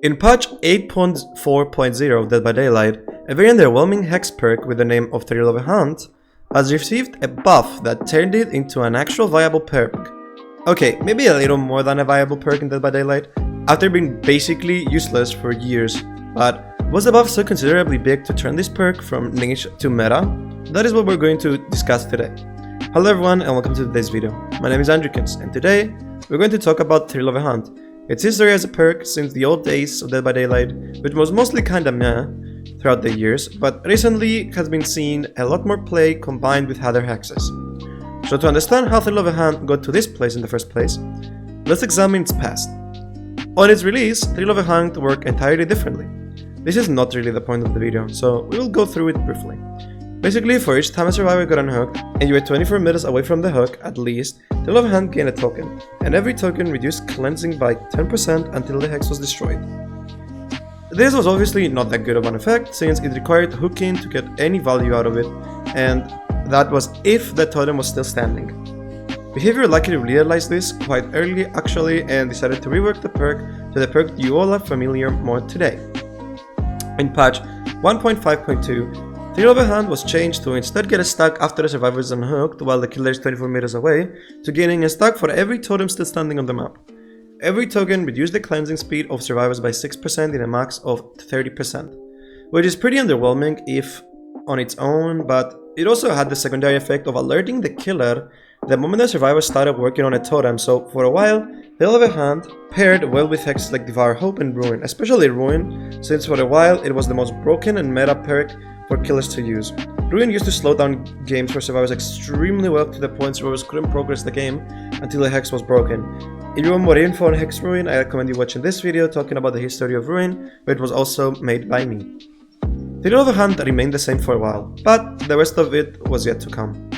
In patch 8.4.0 Dead by Daylight, a very underwhelming hex perk with the name of Thrill of a Hunt has received a buff that turned it into an actual viable perk. Okay, maybe a little more than a viable perk in Dead by Daylight, after being basically useless for years, but was the buff so considerably big to turn this perk from niche to meta? That is what we're going to discuss today. Hello everyone and welcome to today's video. My name is resurgence and today we're going to talk about Thrill of a Hunt. Its history as a perk since the old days of Dead by Daylight, which was mostly kinda meh throughout the years, but recently has been seeing a lot more play combined with other hexes. So to understand how Thrill of a Hunt got to this place in the first place, let's examine its past. On its release, Thrill of a Hunt worked entirely differently. This is not really the point of the video, so we will go through it briefly. Basically, for each time a survivor got unhooked, and you were 24 meters away from the hook at least, Thrill of a Hunt gained a token, and every token reduced cleansing by 10% until the hex was destroyed. This was obviously not that good of an effect, since it required hooking to get any value out of it, and that was if the totem was still standing. Behavior likely realized this quite early actually, and decided to rework the perk to the perk you all are familiar more today. In patch 1.5.2, Thrill of a Hunt was changed to instead get a stack after the survivor is unhooked while the killer is 24 meters away, to gaining a stack for every totem still standing on the map. Every token reduced the cleansing speed of survivors by 6% in a max of 30%, which is pretty underwhelming if on its own, but it also had the secondary effect of alerting the killer the moment the survivor started working on a totem, so for a while, Thrill of a Hunt paired well with hexes like Devour Hope and Ruin, especially Ruin, since for a while it was the most broken and meta perk for killers to use. Ruin used to slow down games for survivors extremely well to the point survivors couldn't progress the game until the hex was broken. If you want more info on Hex Ruin, I recommend you watching this video talking about the history of Ruin, which was also made by me. Thrill of a Hunt remained the same for a while, but the rest of it was yet to come.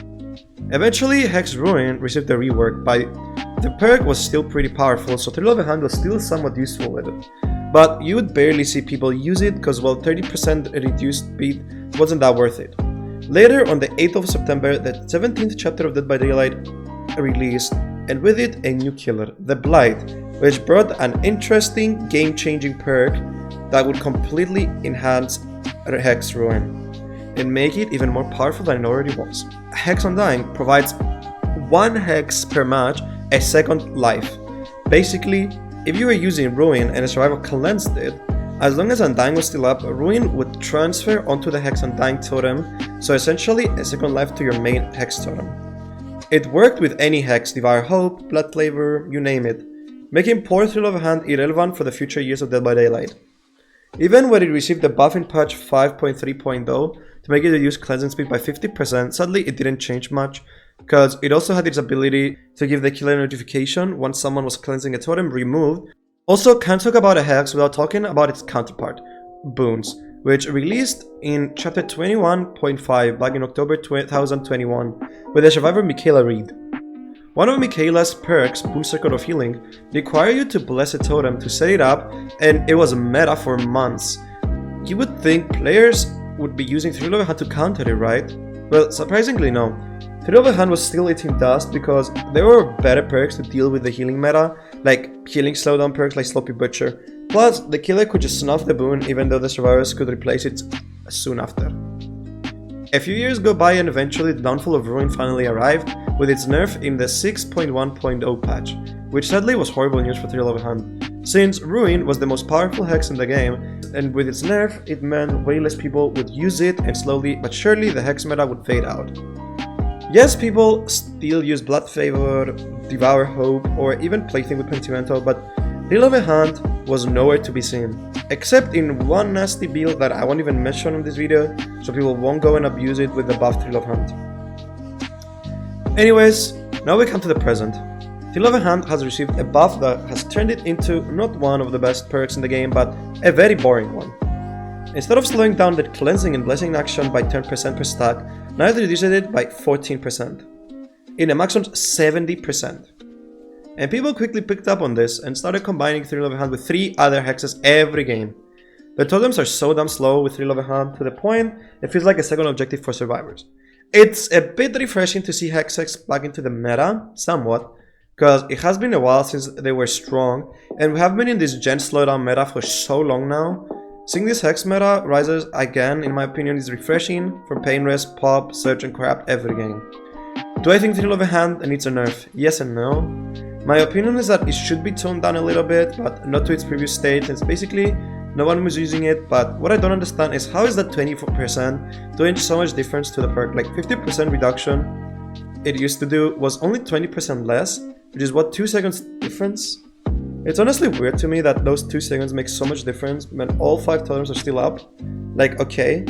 Eventually, Hex Ruin received a rework, but the perk was still pretty powerful, so Thrill of a Hunt was still somewhat useful with it. But you would barely see people use it because, well, 30% reduced speed wasn't that worth it. Later, on the 8th of September, the 17th chapter of Dead by Daylight released, and with it a new killer, the Blight, which brought an interesting game-changing perk that would completely enhance Hex Ruin and make it even more powerful than it already was. Hex Undying provides one hex per match a second life. Basically, if you were using Ruin and a survivor cleansed it, as long as Undying was still up, Ruin would transfer onto the Hex Undying totem, so essentially a second life to your main hex totem. It worked with any hex, Devour Hope, Blood Flavor, you name it, making poor Thrill of a Hunt irrelevant for the future years of Dead by Daylight. Even when it received the buff in patch 5.3.0 to make it reduce cleansing speed by 50%, sadly it didn't change much, because it also had its ability to give the killer notification once someone was cleansing a totem removed. Also, can't talk about a hex without talking about its counterpart, Boons, which released in chapter 21.5 back in October 2021 with the survivor Michaela Reed. One of Michaela's perks, Boon Circle of Healing, required you to bless a totem to set it up, and it was meta for months. You would think players would be using Thrill of a Hunt to counter it, right? Well, surprisingly no. Thrill of a Hunt was still eating dust because there were better perks to deal with the healing meta, like healing slowdown perks like Sloppy Butcher. Plus, the killer could just snuff the boon even though the survivors could replace it soon after. A few years go by and eventually the downfall of Ruin finally arrived with its nerf in the 6.1.0 patch, which sadly was horrible news for Thrill of a Hunt, since Ruin was the most powerful hex in the game, and with its nerf it meant way less people would use it, and slowly but surely the hex meta would fade out. Yes, people still use Blood Flavor, Devour Hope, or even Plaything with Pentimento, but Thrill of a Hunt was nowhere to be seen, except in one nasty build that I won't even mention in this video, so people won't go and abuse it with the buff Thrill of a Hunt. Anyways, now we come to the present. Thrill of a Hunt has received a buff that has turned it into not one of the best perks in the game, but a very boring one. Instead of slowing down the cleansing and blessing action by 10% per stack, now it reduced it by 14%, in a maximum 70%. And people quickly picked up on this and started combining Thrill of a Hunt with 3 other hexes every game. The totems are so damn slow with Thrill of a Hunt to the point it feels like a second objective for survivors. It's a bit refreshing to see hexes back into the meta, somewhat, because it has been a while since they were strong, and we have been in this gen slowdown meta for so long now. Seeing this Hex meta rises again, in my opinion, is refreshing from pain rest, pop, surge, and crap every game. Do I think Thrill of a Hand needs a nerf? Yes and no. My opinion is that it should be toned down a little bit, but not to its previous state, since basically no one was using it. But what I don't understand is how is that 24% doing so much difference to the perk? Like 50% reduction it used to do was only 20% less, which is what, 2 seconds difference? It's honestly weird to me that those 2 seconds make so much difference when all 5 totems are still up. Like, okay.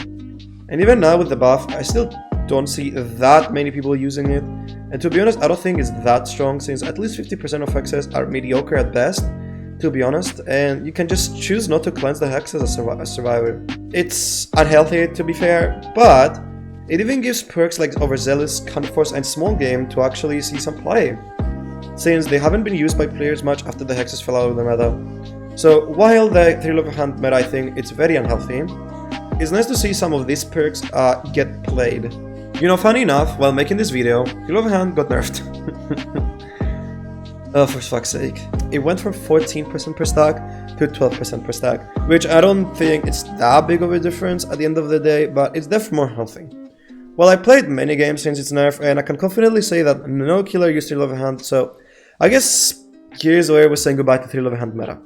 And even now with the buff, I still don't see that many people using it. And to be honest, I don't think it's that strong, since at least 50% of hexes are mediocre at best, to be honest, and you can just choose not to cleanse the hex as a survivor. It's unhealthy, to be fair, but it even gives perks like Overzealous, Counterforce, and Small Game to actually see some play, since they haven't been used by players much after the hexes fell out of the meta. So while the Thrill of a Hand meta, I think it's very unhealthy, it's nice to see some of these perks get played. You know, funny enough, while making this video, Thrill of a Hand got nerfed. Oh, for fuck's sake. It went from 14% per stack to 12% per stack, which I don't think it's that big of a difference at the end of the day, but it's definitely more healthy. Well, I played many games since its nerf, and I can confidently say that no killer used Thrill of a Hand, so I guess here's where we're saying goodbye to Thrill of a Hand meta.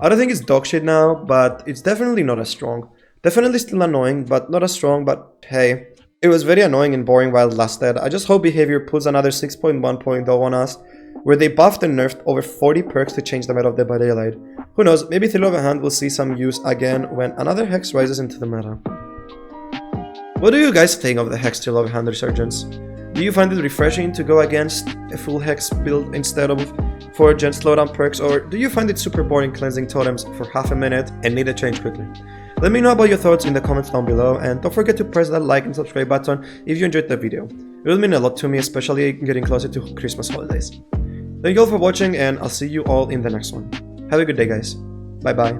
I don't think it's dog shit now, but it's definitely not as strong. Definitely still annoying, but not as strong, but hey. It was very annoying and boring while it lasted. I just hope Behavior pulls another 6.1.0 on us, where they buffed and nerfed over 40 perks to change the meta of Dead by Daylight. Who knows, maybe Thrill of a Hand will see some use again when another hex rises into the meta. What do you guys think of the Hex Thrill of a Hand resurgence? Do you find it refreshing to go against a full hex build instead of 4 gen slowdown perks, or do you find it super boring cleansing totems for half a minute and need a change quickly? Let me know about your thoughts in the comments down below, and don't forget to press that like and subscribe button if you enjoyed the video. It will mean a lot to me, especially getting closer to Christmas holidays. Thank you all for watching, and I'll see you all in the next one. Have a good day, guys. Bye bye.